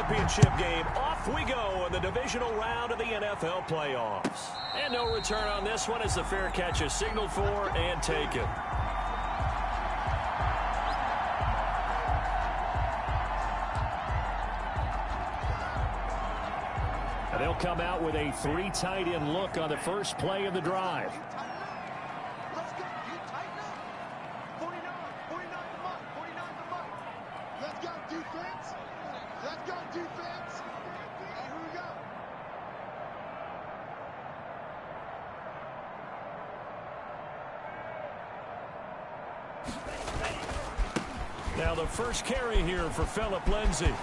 championship game. Off we go in the divisional round of the NFL playoffs. And no return on this one as the fair catch is signaled for and taken. And they'll come out with a 3 tight end look on the first play of the drive. Now the first carry here for Phillip Lindsay.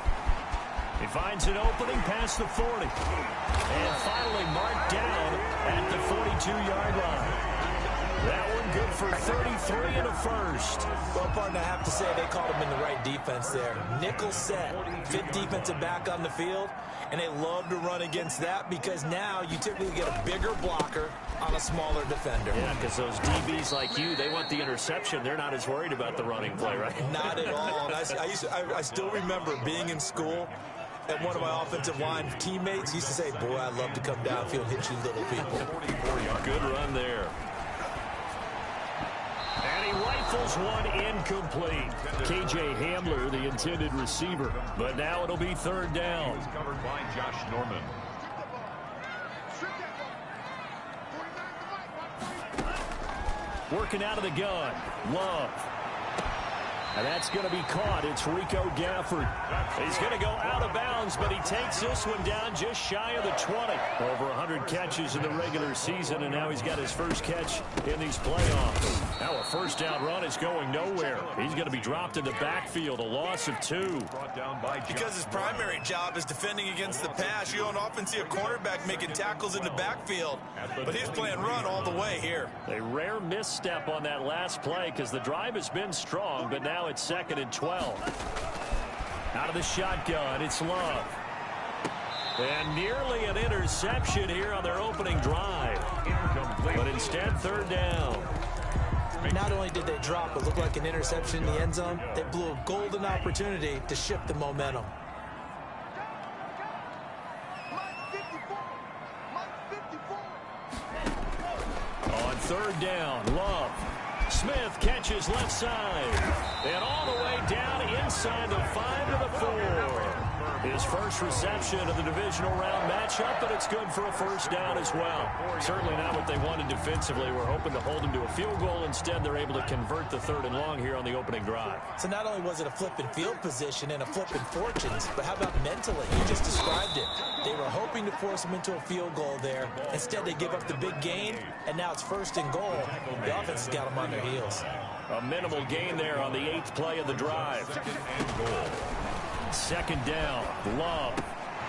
He finds an opening past the 40. And finally marked down at the 42-yard line. That one good for 33 and a first. Well, partner, I have to say they called him in the right defense there. Nickel set, fit defensive back on the field, and they love to run against that because now you typically get a bigger blocker on a smaller defender. Yeah, because those DBs like you, they want the interception. They're not as worried about the running play, right? Not at all. And I still remember being in school, and one of my offensive line teammates used to say, boy, I'd love to come downfield and hit you little people. Good run there. And he rifles one incomplete. K.J. Hamler, the intended receiver. But now it'll be third down. Covered by Josh Norman. Working out of the gun. Love. And that's going to be caught. It's Rico Gafford. He's going to go out of bounds, but he takes this one down just shy of the 20. Over 100 catches in the regular season, and now he's got his first catch in these playoffs. Now a first down run is going nowhere. He's going to be dropped in the backfield, a loss of 2. Because his primary job is defending against the pass, you don't often see a cornerback making tackles in the backfield. But he's playing run all the way here. A rare misstep on that last play because the drive has been strong, but now it's 2nd and 12. Out of the shotgun, it's Love. And nearly an interception here on their opening drive. But instead, third down. Not only did they drop what looked like an interception in the end zone, they blew a golden opportunity to shift the momentum. On third down, Love. Smith catches left side. And all the way down inside the 5 to the 4. His first reception of the divisional round matchup, but it's good for a first down as well. Certainly not what they wanted defensively. We're hoping to hold him to a field goal. Instead, they're able to convert the 3rd and long here on the opening drive. So not only was it a flipping field position and a flipping fortunes, but how about mentally? You just described it. They were hoping to force him into a field goal there. Instead, they give up the big gain, and now it's 1st and goal. The offense has got them on their heels. A minimal gain there on the 8th play of the drive. 2nd down, Love.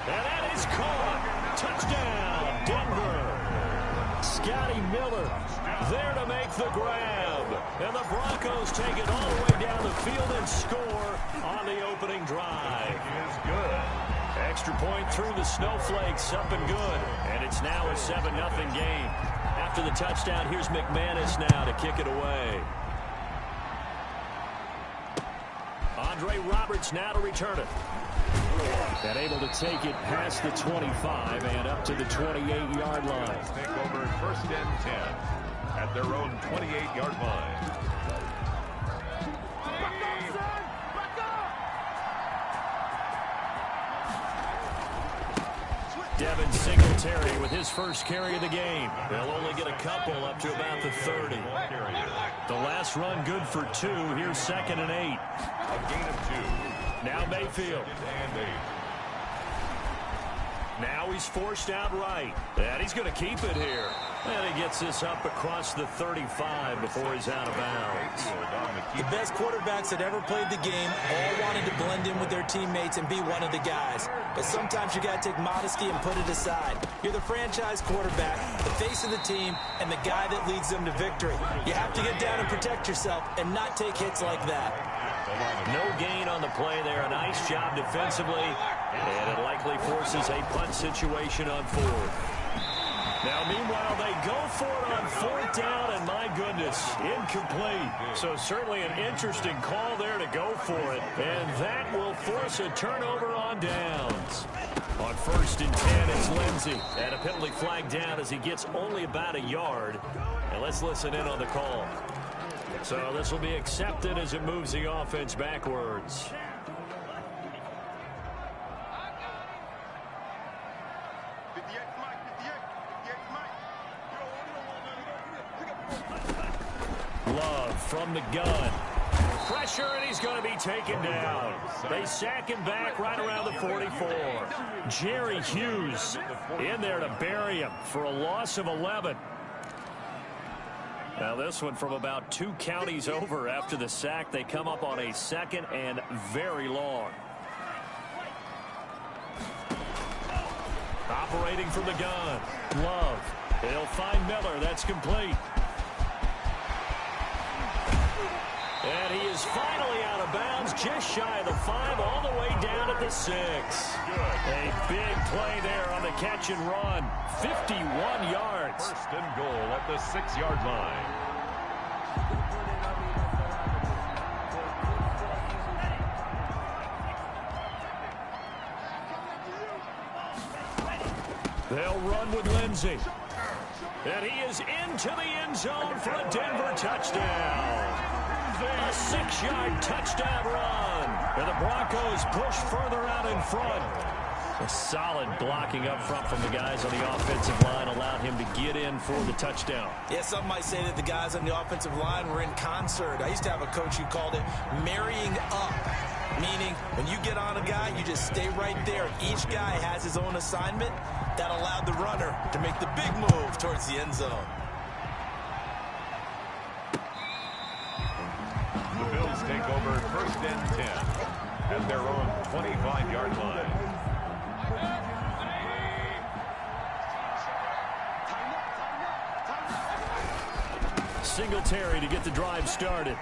And that is caught. Touchdown, Denver. Scotty Miller there to make the grab. And the Broncos take it all the way down the field and score on the opening drive. Extra point through the snowflakes, up and good. And it's now a 7-0 game. After the touchdown, here's McManus now to kick it away. Andre Roberts now to return it. And able to take it past the 25 and up to the 28-yard line. Take over 1st and 10 at their own 28-yard line. Devin Singletary with his first carry of the game. They'll only get a couple up to about the 30. The last run good for 2. Here's 2nd and 8. A gain of 2. Now Mayfield. And 8. Now he's forced out right. And he's going to keep it here. And he gets this up across the 35 before he's out of bounds. The best quarterbacks that ever played the game all wanted to blend in with their teammates and be one of the guys. But sometimes you got to take modesty and put it aside. You're the franchise quarterback, the face of the team, and the guy that leads them to victory. You have to get down and protect yourself and not take hits like that. No gain on the play there. A nice job defensively. And it likely forces a punt situation on 4th. Now, meanwhile, they go for it on 4th down, and my goodness, incomplete. So certainly an interesting call there to go for it. And that will force a turnover on downs. first and 10. It's Lindsay. And a penalty flag down as he gets only about a yard. And let's listen in on the call. So this will be accepted as it moves the offense backwards. Love from the gun. Pressure, and he's going to be taken down. They sack him back right around the 44. Jerry Hughes in there to bury him for a loss of 11. Now this one from about 2 counties over after the sack. They come up on a second and very long. Operating from the gun. Love. He'll find Miller. That's complete. And he is finally out of bounds, just shy of the 5, all the way down at the 6. A big play there on the catch and run. 51 yards. First and goal at the 6-yard line. They'll run with Lindsay. And he is into the end zone for a Denver touchdown. A 6-yard touchdown run. And the Broncos push further out in front. A solid blocking up front from the guys on the offensive line allowed him to get in for the touchdown. Yeah, some might say that the guys on the offensive line were in concert. I used to have a coach who called it marrying up, meaning when you get on a guy, you just stay right there. Each guy has his own assignment. That allowed the runner to make the big move towards the end zone. The Bills take over first and 10 at their own 25-yard line. Singletary to get the drive started.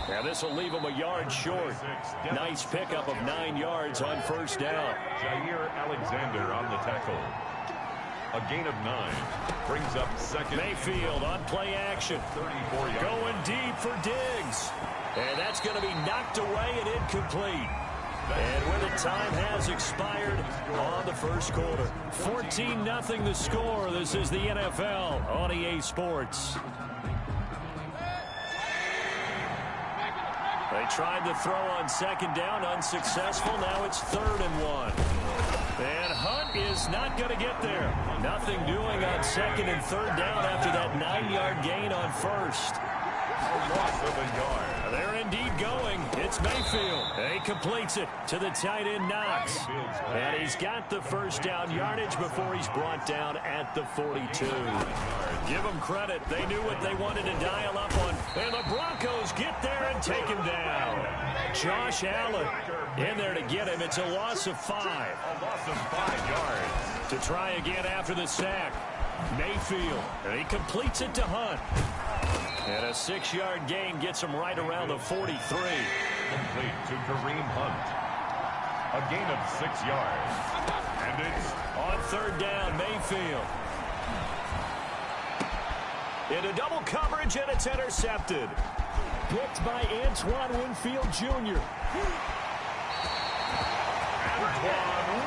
Now this will leave him a yard short. Nice pickup of 9 yards on first down. Jair Alexander on the tackle. A gain of 9 brings up second. Mayfield on play action. 34 yards. Going deep for Diggs. And that's going to be knocked away and incomplete. And when the time has expired on the first quarter. 14-0 the score. This is the NFL on EA Sports. They tried to throw on second down, unsuccessful. Now it's 3rd and 1. And Hunt is not going to get there. Nothing doing on 2nd and 3rd down after that 9-yard gain on first. A loss of a yard. They're indeed going. It's Mayfield. He completes it to the tight end Knox. And he's got the first down yardage before he's brought down at the 42. Give them credit. They knew what they wanted to dial up on. And the Broncos get there and take him down. Josh Allen in there to get him. It's a loss of 5. A loss of 5 yards. To try again after the sack. Mayfield. And he completes it to Hunt. And a 6-yard gain gets him right around the 43. Complete to Kareem Hunt. A gain of 6 yards. And it's on 3rd down, Mayfield. Into double coverage, and it's intercepted. Picked by Antoine Winfield Jr.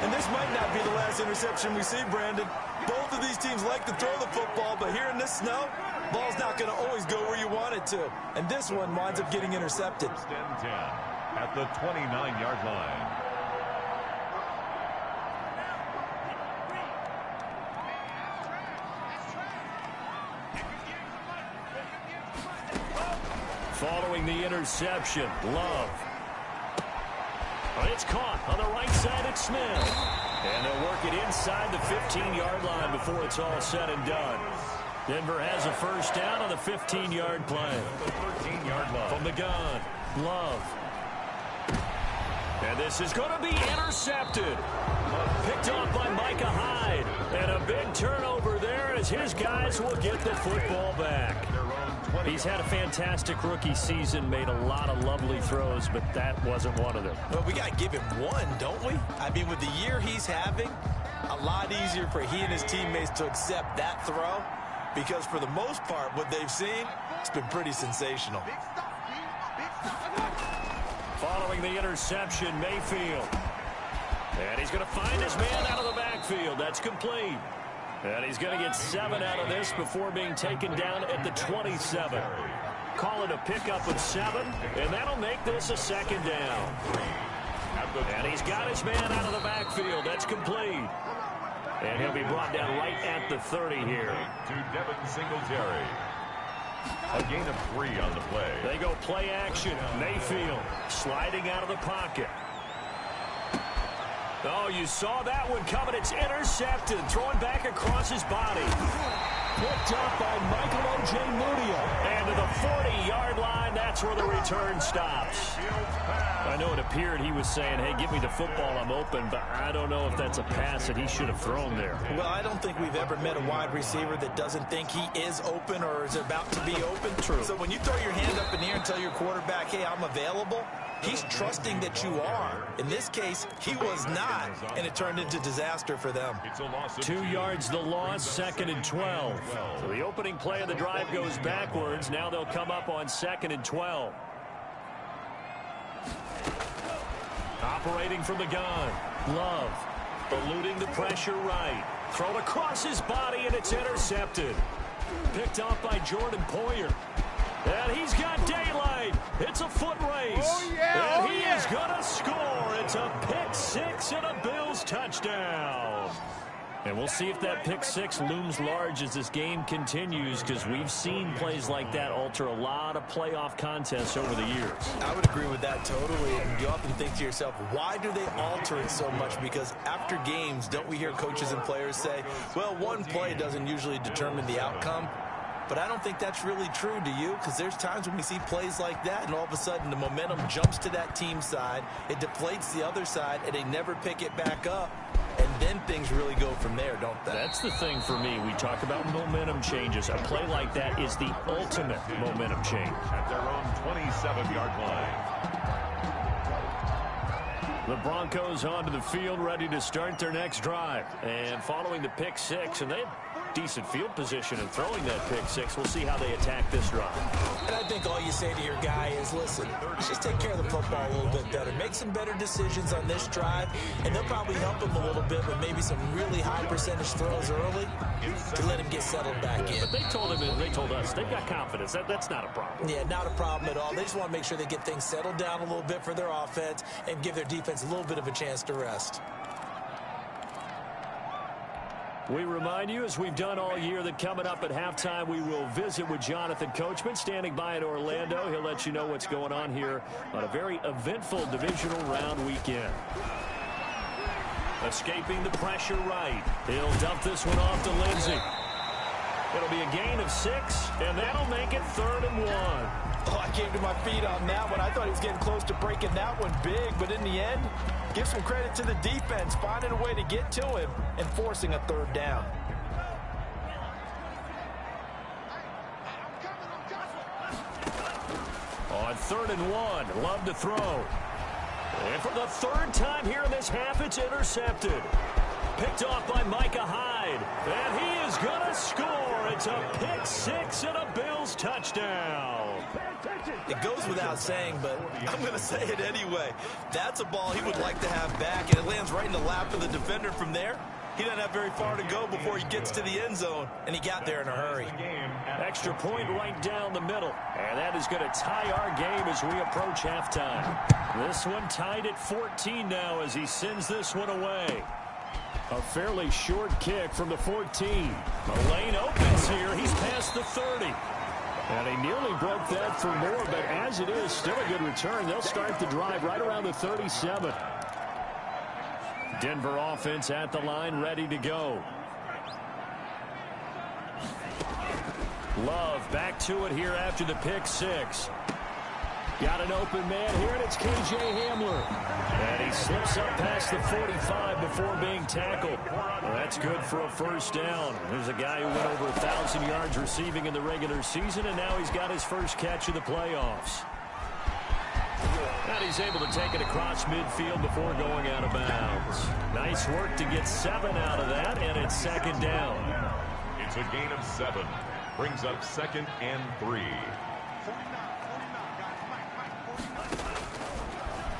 And this might not be the last interception we see, Brandon. Both of these teams like to throw the football, but here in this snow, ball's not going to always go where you want it to. And this one winds up getting intercepted. first and 10 at the 29-yard line. Following the interception, Love. It's caught on the right side at Smith. And they'll work it inside the 15-yard line before it's all said and done. Denver has a first down on the 15-yard play. The 13-yard line. From the gun, Love. And this is going to be intercepted. Picked off by Micah Hyde. And a big turnover there as his guys will get the football back. He's had a fantastic rookie season, made a lot of lovely throws, but that wasn't one of them. Well, we got to give him one, don't we? I mean, with the year he's having, a lot easier for he and his teammates to accept that throw, because for the most part, what they've seen, it's been pretty sensational. Following the interception, Mayfield. And he's going to find his man out of the backfield. That's complete. And he's going to get 7 out of this before being taken down at the 27. Call it a pickup of 7, and that'll make this a second down. And he's got his man out of the backfield. That's complete. And he'll be brought down right at the 30 here. To Devin Singletary. A gain of 3 on the play. They go play action. Mayfield sliding out of the pocket. Oh, you saw that one coming. It's intercepted. Throwing back across his body. Picked up by Michael Ojemudia. And to the 40-yard line, that's where the return stops. I know it appeared he was saying, hey, give me the football, I'm open, but I don't know if that's a pass that he should have thrown there. Well, I don't think we've ever met a wide receiver that doesn't think he is open or is about to be open. True. So when you throw your hand up in the air and tell your quarterback, hey, I'm available, he's trusting that you are. In this case, he was not, and it turned into disaster for them. 2 yards the loss, 2nd and 12. So the opening play of the drive goes backwards. Now they'll come up on 2nd and 12. Operating from the gun. Love. Eluding the pressure right. Thrown across his body, and it's intercepted. Picked off by Jordan Poyer. And he's got daylight. It's a foot race. Oh, yeah. And he is going to score. It's a pick 6 and a Bills touchdown. And we'll see if that pick 6 looms large as this game continues, because we've seen plays like that alter a lot of playoff contests over the years. I would agree with that totally. And you often think to yourself, why do they alter it so much? Because after games, don't we hear coaches and players say, well, one play doesn't usually determine the outcome? But I don't think that's really true, do you? Because there's times when we see plays like that, and all of a sudden the momentum jumps to that team side, it deflates the other side, and they never pick it back up. And then things really go from there, don't they? That's the thing for me. We talk about momentum changes. A play like that is the ultimate momentum change. At their own 27-yard line. The Broncos onto the field, ready to start their next drive. And following the pick 6, and they have decent field position in throwing that pick 6. We'll see how they attack this drive. And I think all you say to your guy is, listen, let's just take care of the football a little bit better. Make some better decisions on this drive, and they'll probably help him a little bit with maybe some really high percentage throws early to let him get settled back in. But they told us, they've got confidence. That's not a problem. Yeah, not a problem at all. They just want to make sure they get things settled down a little bit for their offense and give their defense a little bit of a chance to rest. We remind you, as we've done all year, that coming up at halftime, we will visit with Jonathan Coachman, standing by in Orlando. He'll let you know what's going on here on a very eventful divisional round weekend. Escaping the pressure right. He'll dump this one off to Lindsey. It'll be a gain of 6, and that'll make it 3rd and 1. Oh, I came to my feet on that one. I thought he was getting close to breaking that one big, but in the end, give some credit to the defense, finding a way to get to him and forcing a 3rd down. On 3rd and 1, Love to throw. And for the 3rd time here in this half, it's intercepted. Picked off by Micah Hyde. And he is going to score. It's a pick 6 and a Bills touchdown. It goes without saying, but I'm going to say it anyway. That's a ball he would like to have back, and it lands right in the lap of the defender from there. He doesn't have very far to go before he gets to the end zone, and he got there in a hurry. Extra point right down the middle. And that is going to tie our game as we approach halftime. This one tied at 14 now as he sends this one away. A fairly short kick from the 14. The lane opens here. He's past the 30. And he nearly broke that for more, but as it is, still a good return. They'll start the drive right around the 37. Denver offense at the line, ready to go. Love back to it here after the pick 6. Got an open man here, and it's K.J. Hamler. And he slips up past the 45 before being tackled. Well, that's good for a 1st down. There's a guy who went over 1,000 yards receiving in the regular season, and now he's got his first catch of the playoffs. And he's able to take it across midfield before going out of bounds. Nice work to get 7 out of that, and it's 2nd down. It's a gain of 7. Brings up 2nd and 3.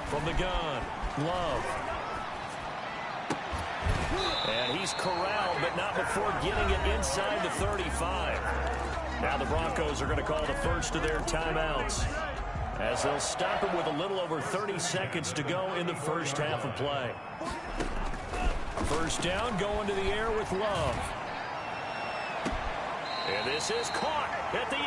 From the gun, Love. And he's corralled, but not before getting it inside the 35. Now the Broncos are going to call the first of their timeouts, as they'll stop him with a little over 30 seconds to go in the first half of play. First down, going to the air with Love. And this is caught at the 8.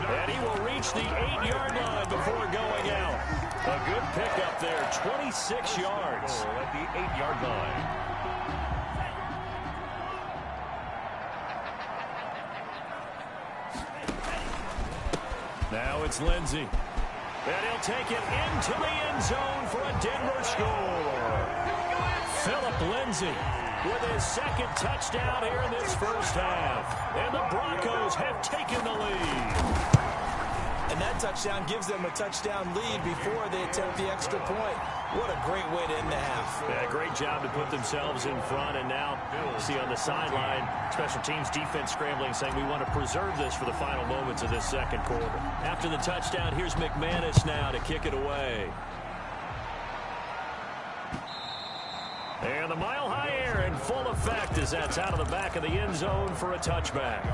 And he will reach the 8-yard line before going out. A good pickup there, 26 yards. At the 8-yard line. Now it's Lindsey. And he'll take it into the end zone for a Denver score. Philip Lindsey with his second touchdown here in this first half. And the Broncos have taken the lead. And that touchdown gives them a touchdown lead before they attempt the extra point. What a great way to end the half. Yeah, great job to put themselves in front. And now, see on the sideline, special teams defense scrambling, saying we want to preserve this for the final moments of this second quarter. After the touchdown, here's McManus now to kick it away. And the mile-high air in full effect as that's out of the back of the end zone for a touchback.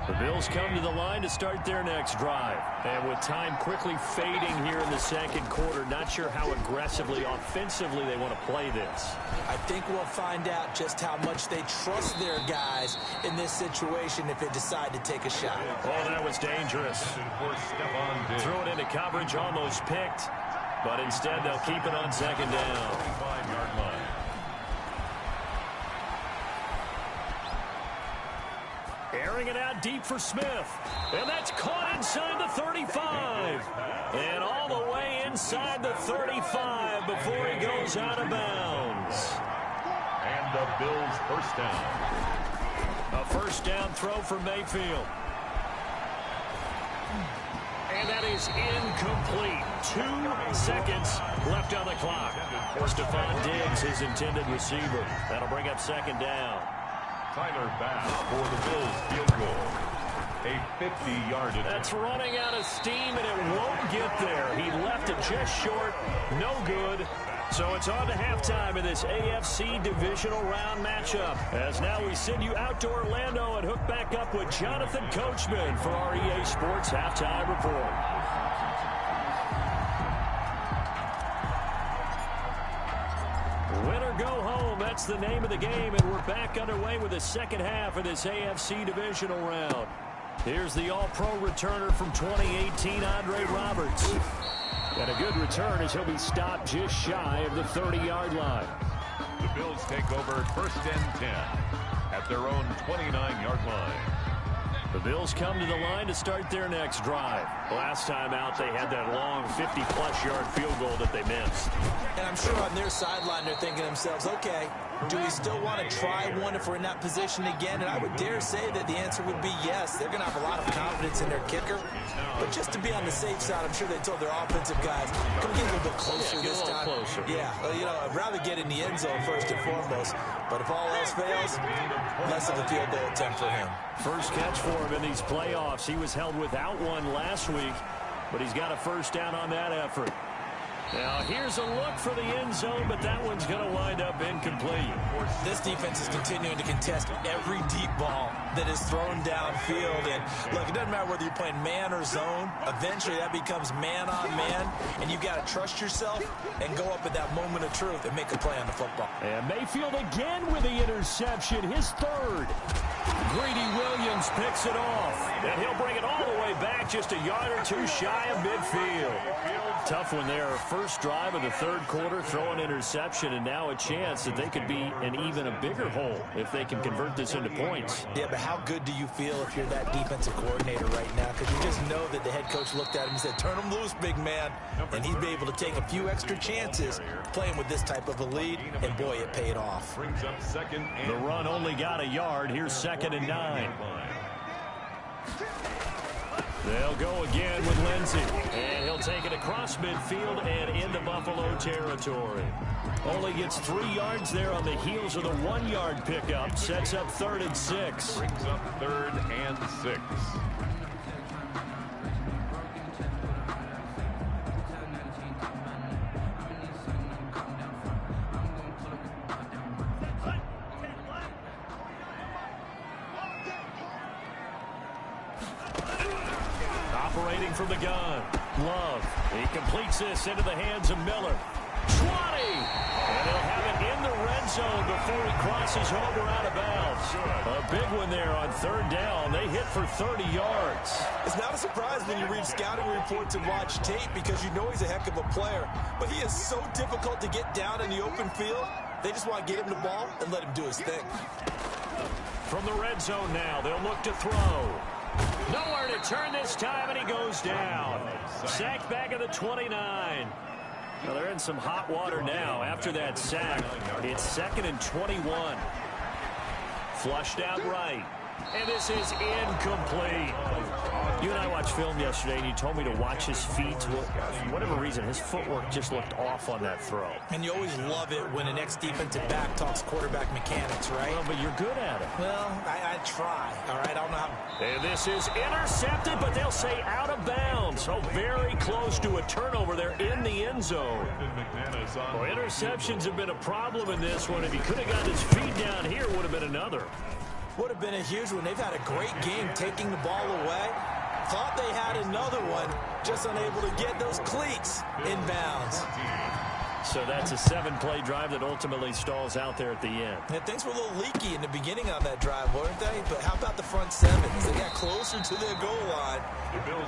The Bills come to the line to start their next drive. And with time quickly fading here in the second quarter, not sure how aggressively, offensively they want to play this. I think we'll find out just how much they trust their guys in this situation if they decide to take a shot. Oh, that was dangerous. Threw it into coverage, almost picked. But instead, they'll keep it on second down. 5-yard line. Airing it out deep for Smith. And that's caught inside the 35. And all the way inside the 35 before he goes out of bounds. And the Bills first down. A first down throw for Mayfield. And that is incomplete. 2 seconds left on the clock. Stephon Diggs, his intended receiver. That'll bring up second down. Tyler Bass for the Bills field goal. A 50-yard attempt. That's running out of steam, and it won't get there. He left it just short. No good. So it's on to halftime in this AFC divisional round matchup. As now we send you out to Orlando and hook back up with Jonathan Coachman for our EA Sports Halftime Report. Win or go home, that's the name of the game, and we're back underway with the second half of this AFC divisional round. Here's the all-pro returner from 2018, Andre Roberts. And a good return as he'll be stopped just shy of the 30-yard line. The Bills take over first and 10 at their own 29-yard line. The Bills come to the line to start their next drive. Last time out, they had that long 50-plus yard field goal that they missed. And I'm sure on their sideline they're thinking to themselves, okay, do we still want to try one if we're in that position again? And I would dare say that the answer would be yes. They're going to have a lot of confidence in their kicker. But just to be on the safe side, I'm sure they told their offensive guys, come get a little bit closer this time. Closer. Yeah, well, you know, I'd rather get in the end zone first and foremost. But if all else fails, less of a field goal attempt for him. First catch for him in these playoffs. He was held without one last week, but he's got a first down on that effort. Now, here's a look for the end zone, but that one's going to wind up incomplete. This defense is continuing to contest every deep ball that is thrown downfield. And, look, it doesn't matter whether you're playing man or zone. Eventually, that becomes man-on-man, and you've got to trust yourself and go up at that moment of truth and make a play on the football. And Mayfield again with the interception, his third. Greedy Williams picks it off, and he'll bring it all the way back just a yard or two shy of midfield. Tough one there. First drive of the third quarter, throw an interception, and now a chance that they could be in even a bigger hole if they can convert this into points. Yeah, but how good do you feel if you're that defensive coordinator right now? Because you just know that the head coach looked at him and said, turn him loose, big man. And he'd be able to take a few extra chances playing with this type of a lead, and boy, it paid off. Brings up second and the run only got a yard. Here's second and 9. They'll go again with Lindsey, and he'll take it across midfield and into Buffalo territory. Only gets 3 yards there on the heels of the 1-yard pickup. Sets up 3rd and 6. Brings up 3rd and 6. initiating from the gun. Love. He completes this into the hands of Miller. 20! And he'll have it in the red zone before he crosses over out of bounds. A big one there on third down. They hit for 30 yards. It's not a surprise when you read scouting reports and watch tape because you know he's a heck of a player. But he is so difficult to get down in the open field. They just want to get him the ball and let him do his thing. From the red zone now, they'll look to throw. Nowhere to turn this time, and he goes down. Sacked back at the 29. Well, they're in some hot water now after that sack. It's 2nd and 21. Flushed out right. And this is incomplete. You and I watched film yesterday, and you told me to watch his feet. For whatever reason, his footwork just looked off on that throw. And you always love it when an ex-defensive back talks quarterback mechanics, right? Well, but you're good at it. Well, I try, all right? I don't know how. And this is intercepted, but they'll say out of bounds. So very close to a turnover there in the end zone. Well, interceptions have been a problem in this one. If he could have gotten his feet down here, would have been another. Would have been a huge one. They've had a great game taking the ball away. Thought they had another one, just unable to get those cleats inbounds. So that's a 7-play drive that ultimately stalls out there at the end. Yeah, things were a little leaky in the beginning on that drive, weren't they? But how about the front seven? As they got closer to their goal line,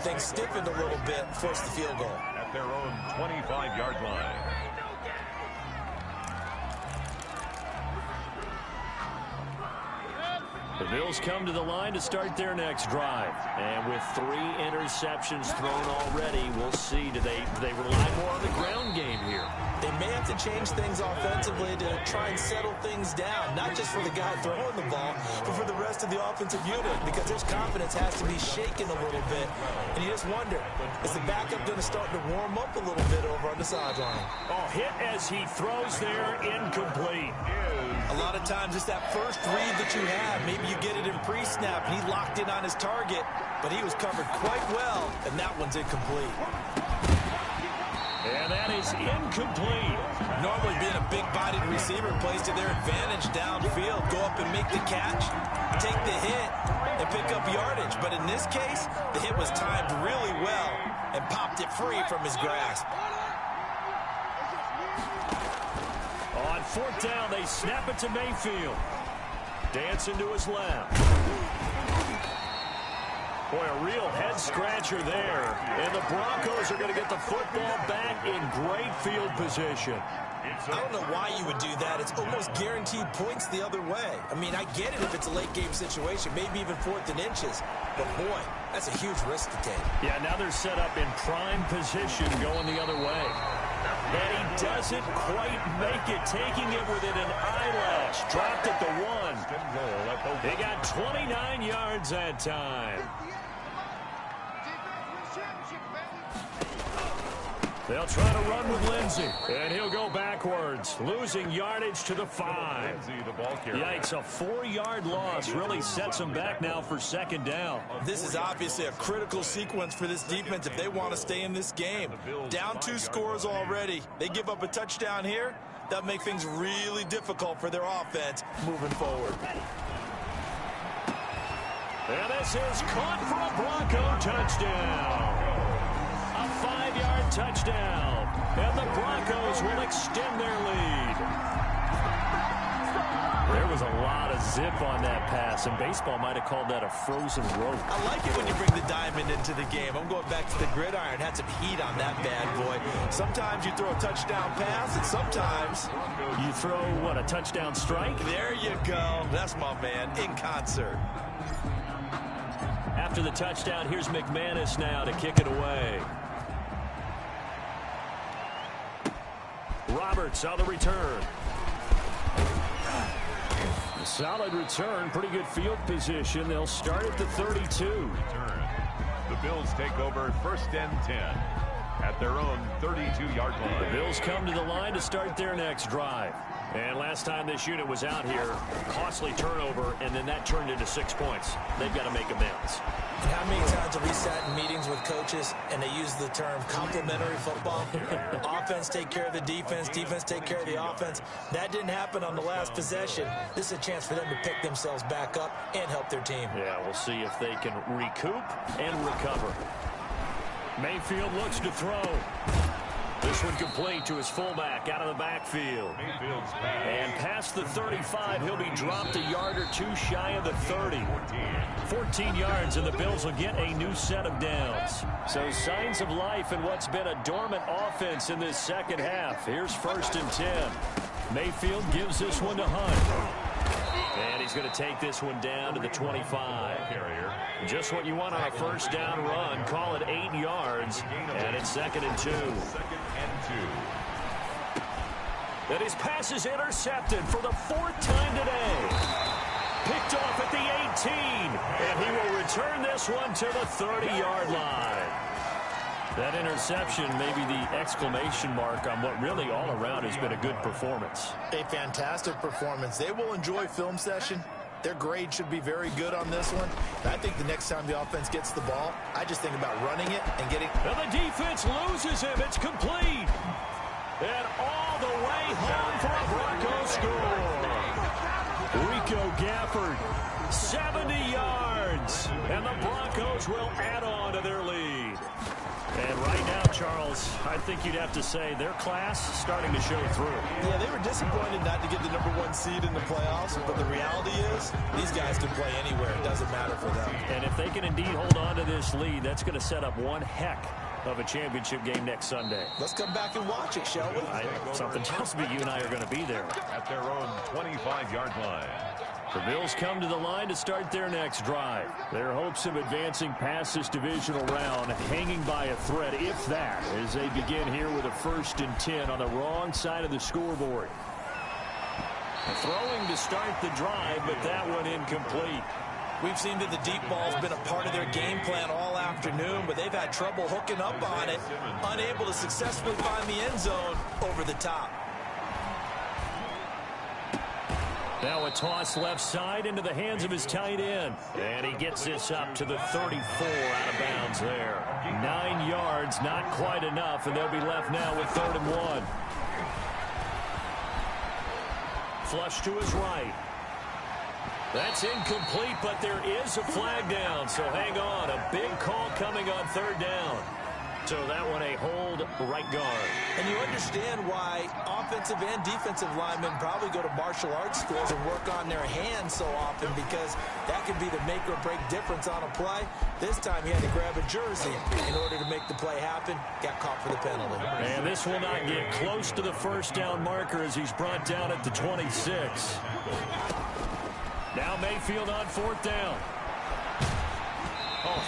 things stiffened a little bit and forced the field goal. At their own 25-yard line. The Bills come to the line to start their next drive. And with 3 interceptions thrown already, we'll see. Do they rely more on the ground game here? They may have to change things offensively to try and settle things down, not just for the guy throwing the ball, but for the rest of the offensive unit, because his confidence has to be shaken a little bit. And you just wonder, is the backup going to start to warm up a little bit over on the sideline? Oh, hit as he throws there, incomplete. A lot of times it's that first read that you have. Maybe you get it in pre-snap, and he locked in on his target, but he was covered quite well, and that one's incomplete. And that is incomplete. Normally being a big-bodied receiver plays to their advantage downfield. Go up and make the catch, take the hit, and pick up yardage. But in this case, the hit was timed really well and popped it free from his grasp. On 4th down, they snap it to Mayfield. Dancing to his left. Boy, a real head-scratcher there. And the Broncos are going to get the football back in great field position. I don't know why you would do that. It's almost guaranteed points the other way. I mean, I get it if it's a late-game situation, maybe even 4th and inches. But, boy, that's a huge risk to take. Yeah, now they're set up in prime position going the other way. And he doesn't quite make it, taking it within an eyelash. Dropped at the 1. They got 29 yards that time. They'll try to run with Lindsey, and he'll go backwards, losing yardage to the 5. Yikes, a 4-yard loss really sets them back now for 2nd down. This is obviously a critical sequence for this defense if they want to stay in this game. Down 2 scores already. They give up a touchdown here. That'll make things really difficult for their offense moving forward. And this is caught for a Bronco touchdown. A 5-yard touchdown. And the Broncos will extend their lead. There was a lot of zip on that pass, and baseball might have called that a frozen rope. I like it when you bring the diamond into the game. I'm going back to the gridiron. Had some heat on that bad boy. Sometimes you throw a touchdown pass, and sometimes you throw, what, a touchdown strike? There you go. That's my man, in concert. After the touchdown, here's McManus now to kick it away. Roberts on the return. A solid return, pretty good field position. They'll start at the 32. The Bills take over 1st and 10 at their own 32-yard line. The Bills come to the line to start their next drive. And last time this unit was out here, costly turnover, and then that turned into 6 points. They've got to make amends. And how many times have we sat in meetings with coaches and they use the term complementary football? Offense take care of the defense, defense take care of the offense. That didn't happen on the last possession. This is a chance for them to pick themselves back up and help their team. Yeah, we'll see if they can recoup and recover. Mayfield looks to throw. This one complete to his fullback out of the backfield. And past the 35, he'll be dropped a yard or two shy of the 30. 14 yards, and the Bills will get a new set of downs. So signs of life in what's been a dormant offense in this second half. Here's 1st and 10. Mayfield gives this one to Hunt. And he's going to take this one down to the 25. Just what you want on a first down run. Call it 8 yards. And it's 2nd and 2. And his pass is intercepted for the 4th time today. Picked off at the 18. And he will return this one to the 30-yard line. That interception may be the exclamation mark on what really all around has been a good performance. A fantastic performance. They will enjoy film session. Their grade should be very good on this one. And I think the next time the offense gets the ball, I just think about running it and getting... And the defense loses him. It's complete. And all the way home for a Broncos score. Rico Gafford, 70 yards. And the Broncos will add on to their lead. And right now, Charles, I think you'd have to say their class starting to show through. Yeah, they were disappointed not to get the #1 seed in the playoffs, but the reality is these guys can play anywhere. It doesn't matter for them. And if they can indeed hold on to this lead, that's going to set up one heck of a championship game next Sunday. Let's come back and watch it, shall we? Something tells me you and I are going to be there. At their own 25-yard line. The Bills come to the line to start their next drive. Their hopes of advancing past this divisional round hanging by a thread, if that, as they begin here with a 1st and 10 on the wrong side of the scoreboard. Throwing to start the drive, but that one incomplete. We've seen that the deep ball's been a part of their game plan all afternoon, but they've had trouble hooking up on it, unable to successfully find the end zone over the top. Now a toss left side into the hands of his tight end. And he gets this up to the 34 out of bounds there. 9 yards, not quite enough, and they'll be left now with 3rd and 1. Flush to his right. That's incomplete, but there is a flag down, so hang on. A big call coming on 3rd down. So that one a hold right guard. And you understand why offensive and defensive linemen probably go to martial arts schools and work on their hands so often, because that can be the make or break difference on a play. This time he had to grab a jersey in order to make the play happen. Got caught for the penalty. And this will not get close to the 1st down marker as he's brought down at the 26. Now Mayfield on 4th down.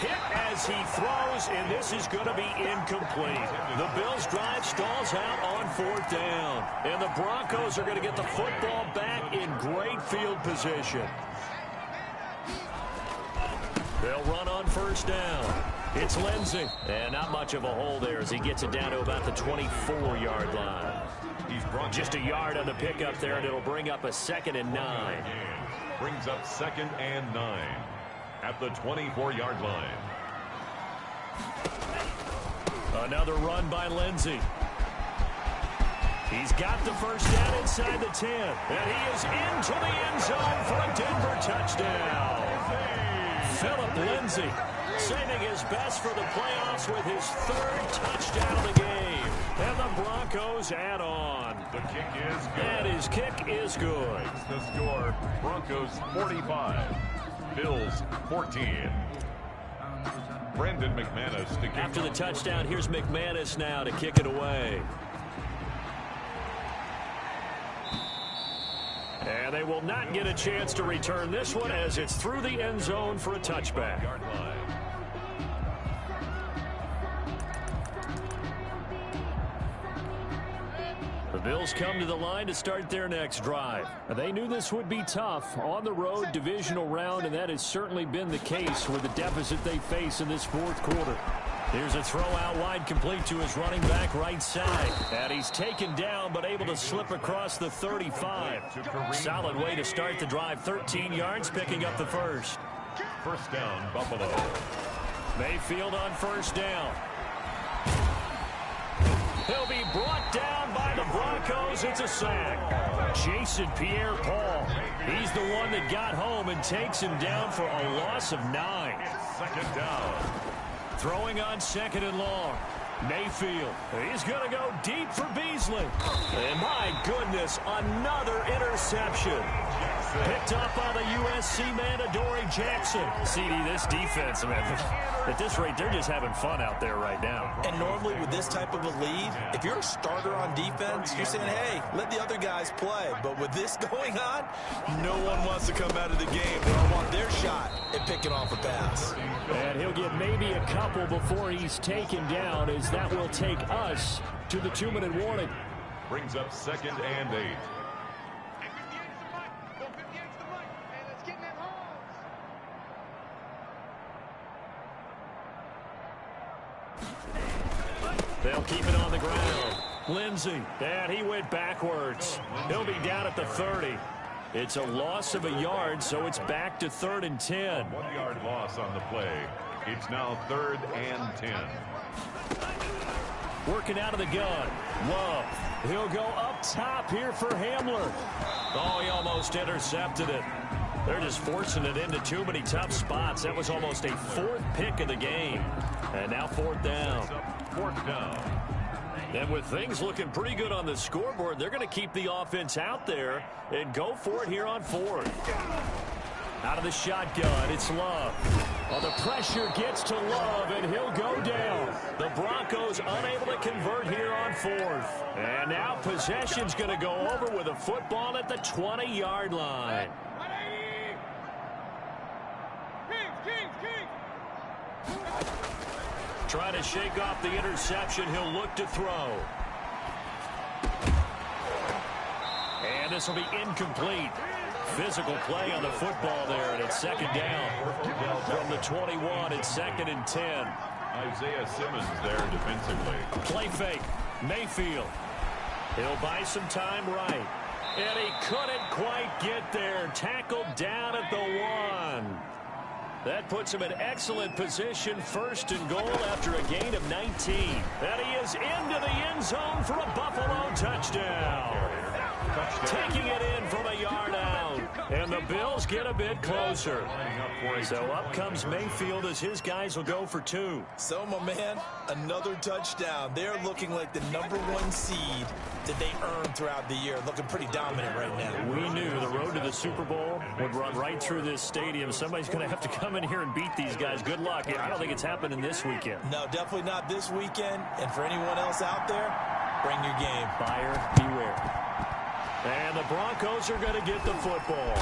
Hit as he throws, and this is going to be incomplete. The Bills' drive stalls out on 4th down. And the Broncos are going to get the football back in great field position. They'll run on 1st down. It's Lindsey. And not much of a hole there as he gets it down to about the 24-yard line. Just a yard on the pickup there, and it'll bring up a 2nd and 9. Brings up 2nd and 9. At the 24-yard line. Another run by Lindsey. He's got the 1st down inside the 10. And he is into the end zone for a Denver touchdown. Philip Lindsey saving his best for the playoffs with his 3rd touchdown of the game. And the Broncos add on. The kick is good. And his kick is good. The score, Broncos 45. Bills 14. Brendan McManus to kick. After the touchdown, here's McManus now to kick it away. And they will not get a chance to return this one as it's through the end zone for a touchback. The Bills come to the line to start their next drive. They knew this would be tough on the road divisional round, and that has certainly been the case with the deficit they face in this 4th quarter. Here's a throw out wide complete to his running back right side. And he's taken down but able to slip across the 35. Solid way to start the drive. 13 yards, picking up the 1st. 1st down, Buffalo. Mayfield on 1st down. He'll be brought down by the Broncos. It's a sack. Jason Pierre-Paul. He's the one that got home and takes him down for a loss of 9. 2nd down. Throwing on 2nd and long. Mayfield, he's going to go deep for Beasley. And my goodness, another interception. Picked up by the USC man, Adoree Jackson. CD, this defense, man, at this rate, they're just having fun out there right now. And normally with this type of a lead, if you're a starter on defense, you're saying, hey, let the other guys play. But with this going on, no one wants to come out of the game. They all want their shot at picking off a pass. And he'll get maybe a couple before he's taken down, as that will take us to the 2-minute warning. Brings up 2nd and 8. They'll keep it on the ground. Lindsey, and he went backwards. He'll be down at the 30. It's a loss of a yard, so it's back to 3rd and 10. 1-yard loss on the play. It's now 3rd and 10. Working out of the gun. Love. He'll go up top here for Hamler. Oh, he almost intercepted it. They're just forcing it into too many tough spots. That was almost a 4th pick of the game. And now 4th down. 4th down. And with things looking pretty good on the scoreboard, they're going to keep the offense out there and go for it here on 4th. Out of the shotgun, it's Love. Well, the pressure gets to Love, and he'll go down. The Broncos unable to convert here on 4th. And now possession's going to go over with a football at the 20-yard line. Trying to shake off the interception. He'll look to throw. And this will be incomplete. Physical play on the football there, and it's 2nd down. From the 21, it's 2nd and 10. Isaiah Simmons there defensively. Play fake. Mayfield. He'll buy some time right. And he couldn't quite get there. Tackled down at the 1. That puts him in excellent position, 1st and goal after a gain of 19. And he is into the end zone for a Buffalo touchdown. Taking it in from a yard out. And the Bills get a bit closer. So up comes Mayfield as his guys will go for 2. So, my man, another touchdown. They're looking like the #1 seed that they earned throughout the year. Looking pretty dominant right now. We knew the road to the Super Bowl would run right through this stadium. Somebody's going to have to come in here and beat these guys. Good luck. I don't think it's happening this weekend. No, definitely not this weekend. And for anyone else out there, bring your game. Buyer beware. And the Broncos are going to get the football.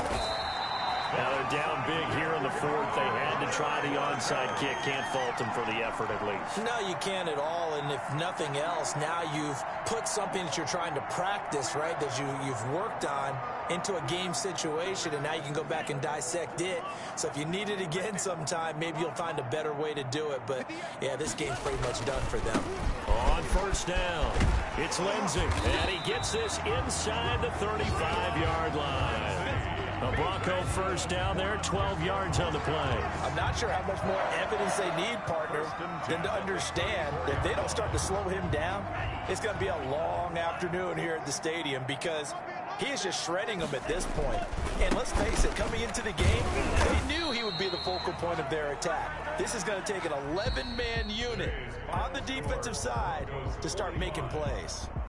Now they're down big here in the 4th. They had to try the onside kick. Can't fault them for the effort at least. No, you can't at all. And if nothing else, now you've put something that you're trying to practice, right, that you've worked on into a game situation, and now you can go back and dissect it. So if you need it again sometime, maybe you'll find a better way to do it. But, yeah, this game's pretty much done for them. On 1st down, it's Lindsey, and he gets this inside the 35-yard line. A Bronco 1st down there, 12 yards on the play. I'm not sure how much more evidence they need, partner, than to understand that if they don't start to slow him down, it's going to be a long afternoon here at the stadium, because he is just shredding them at this point. And let's face it, coming into the game, they knew he would be the focal point of their attack. This is going to take an 11-man unit on the defensive side to start making plays.